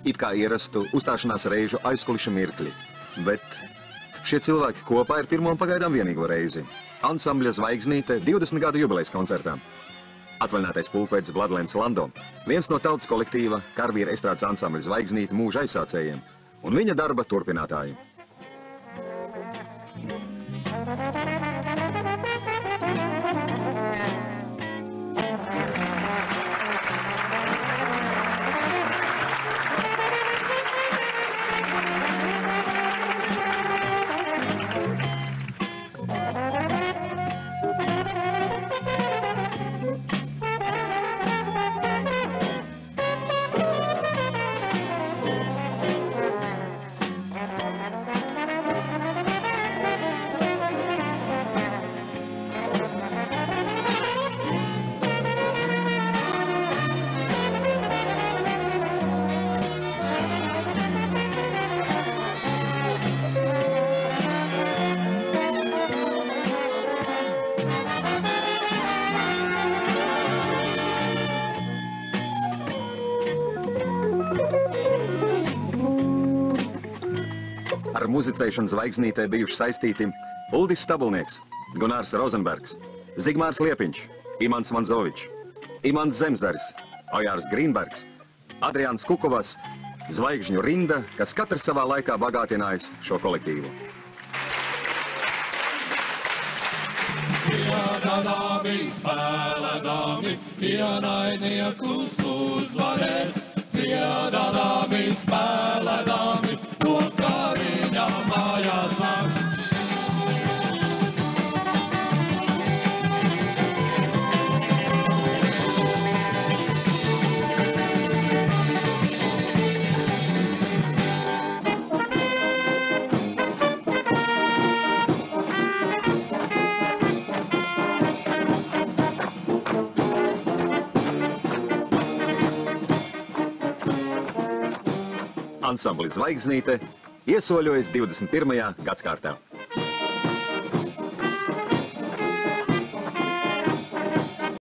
it kā ierastu uzstāšanās reižu aizkuliša mirkļi. Bet šie cilvēki kopā ir pirmo un pagaidām vienīgo reizi. Ansambļa Zvaigznīte 20 gadu jubilejas koncertā. Atvaļinātais pulkvedis Vladlens Lando, viens no tautas kolektīva karavīra estrādes ansambļa Zvaigznīte mūža aizsācējiem un viņa darba turpinātāji. Ar muzicēšanu Zvaigznītē bijuši saistīti Uldis Stabulnieks, Gunārs Rozenbergs, Zigmārs Liepiņš, Imants Manzovičs, Imants Zemzaris, Ojārs Grīnbergs, Adriāns Kukovas, zvaigžņu rinda, kas katrs savā laikā bagātinājis šo kolektīvu. Dziedādami, spēlēdami, ienaidniekus uzvarēs. Dziedādami, spēlēdami, to kariņā mājās nāk. Ansamblis Zvaigznīte iesoļojas 21. gadskārtā.